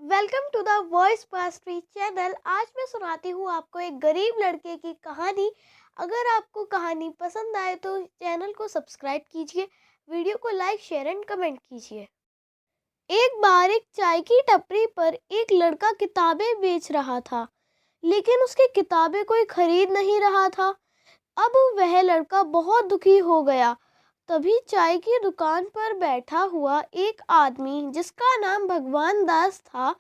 Welcome to the voice pastry channel. आज मैं सुनाती हूँ आपको एक गरीब लड़के की कहानी। अगर आपको कहानी पसंद आए तो चैनल को सब्सक्राइब कीजिए, वीडियो को लाइक शेयर एंड कमेंट कीजिए। एक बार एक चाय की टपरी पर एक लड़का किताबें बेच रहा था, लेकिन उसकी किताबें कोई खरीद नहीं रहा था। अब वह लड़का बहुत दुखी हो गया। तभी चाय की दुकान पर बैठा हुआ एक आदमी जिसका नाम भगवान दास था,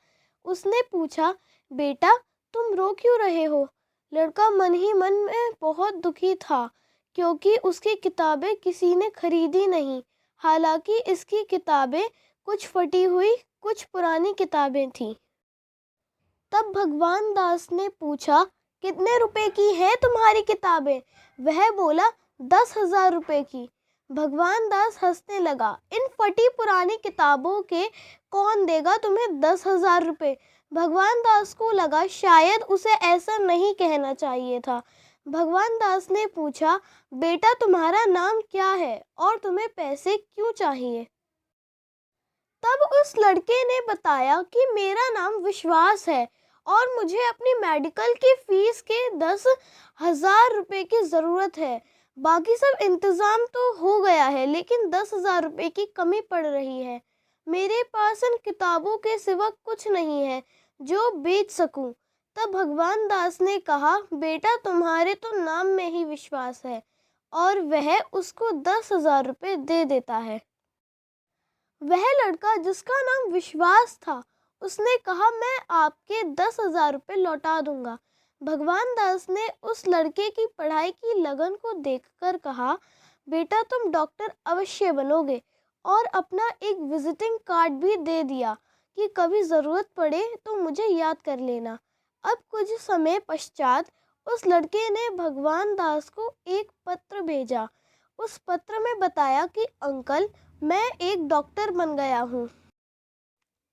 उसने पूछा, बेटा तुम रो क्यों रहे हो? लड़का मन ही मन में बहुत दुखी था, क्योंकि उसकी किताबें किसी ने खरीदी नहीं। हालांकि इसकी किताबें कुछ फटी हुई, कुछ पुरानी किताबें थीं। तब भगवान दास ने पूछा, कितने रुपए की है तुम्हारी किताबें? वह बोला, 10,000 रुपए की। भगवान दास हंसने लगा, इन फटी पुरानी किताबों के कौन देगा तुम्हें 10,000 रुपए? भगवान दास को लगा शायद उसे ऐसा नहीं कहना चाहिए था। भगवान दास ने पूछा, बेटा तुम्हारा नाम क्या है और तुम्हें पैसे क्यों चाहिए? तब उस लड़के ने बताया कि मेरा नाम विश्वास है और मुझे अपनी मेडिकल की फीस के 10,000 रुपये की ज़रूरत है। बाकी सब इंतज़ाम तो हो गया है, लेकिन 10,000 रुपये की कमी पड़ रही है। मेरे पास इन किताबों के सिवा कुछ नहीं है जो बेच सकूं। तब भगवान दास ने कहा, बेटा तुम्हारे तो नाम में ही विश्वास है, और वह उसको 10,000 रुपये दे देता है। वह लड़का जिसका नाम विश्वास था, उसने कहा, मैं आपके 10,000 रुपये लौटा दूंगा। भगवान दास ने उस लड़के की पढ़ाई की लगन को देखकर कहा, बेटा तुम डॉक्टर अवश्य बनोगे, और अपना एक विजिटिंग कार्ड भी दे दिया कि कभी ज़रूरत पड़े तो मुझे याद कर लेना। अब कुछ समय पश्चात उस लड़के ने भगवान दास को एक पत्र भेजा। उस पत्र में बताया कि अंकल, मैं एक डॉक्टर बन गया हूँ।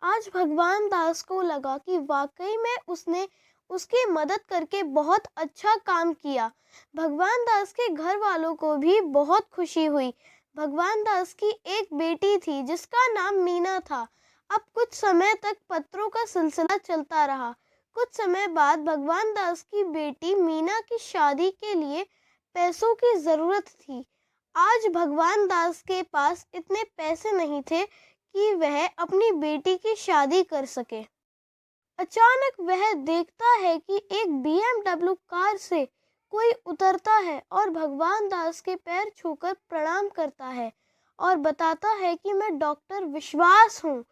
आज भगवान दास को लगा कि वाकई में उसने उसकी मदद करके बहुत अच्छा काम किया। भगवान दास के घर वालों को भी बहुत खुशी हुई। भगवान दास की एक बेटी थी जिसका नाम मीना था। अब कुछ समय तक पत्रों का सिलसिला चलता रहा। कुछ समय बाद भगवान दास की बेटी मीना की शादी के लिए पैसों की ज़रूरत थी। आज भगवान दास के पास इतने पैसे नहीं थे कि वह अपनी बेटी की शादी कर सके। अचानक वह देखता है कि एक BMW कार से कोई उतरता है और भगवान दास के पैर छूकर प्रणाम करता है और बताता है कि मैं डॉक्टर विश्वास हूँ।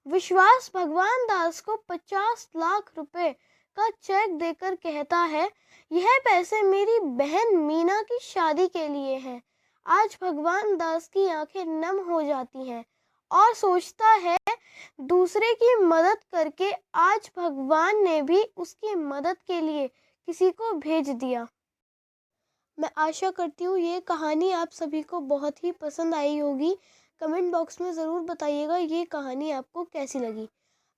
विश्वास भगवान दास को 50 लाख रुपए का चेक देकर कहता है, यह पैसे मेरी बहन मीना की शादी के लिए हैं। आज भगवान दास की आंखें नम हो जाती हैं और सोचता है, दूसरे की मदद करके आज भगवान ने भी उसकी मदद के लिए किसी को भेज दिया। मैं आशा करती हूँ ये कहानी आप सभी को बहुत ही पसंद आई होगी। कमेंट बॉक्स में ज़रूर बताइएगा ये कहानी आपको कैसी लगी।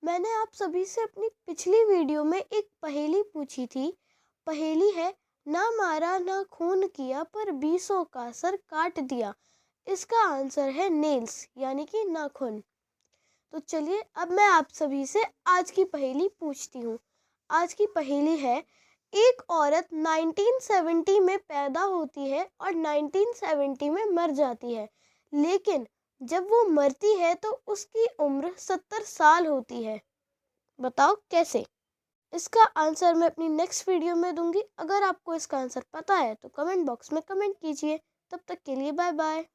मैंने आप सभी से अपनी पिछली वीडियो में एक पहेली पूछी थी। पहेली है, ना मारा ना खून किया पर 20 का सर काट दिया। इसका आंसर है नेल्स, यानी कि नाखून। तो चलिए अब मैं आप सभी से आज की पहेली पूछती हूँ। आज की पहेली है, एक औरत 1970 में पैदा होती है और 1970 में मर जाती है, लेकिन जब वो मरती है तो उसकी उम्र 70 साल होती है। बताओ कैसे? इसका आंसर मैं अपनी नेक्स्ट वीडियो में दूंगी। अगर आपको इसका आंसर पता है तो कमेंट बॉक्स में कमेंट कीजिए। तब तक के लिए बाय बाय।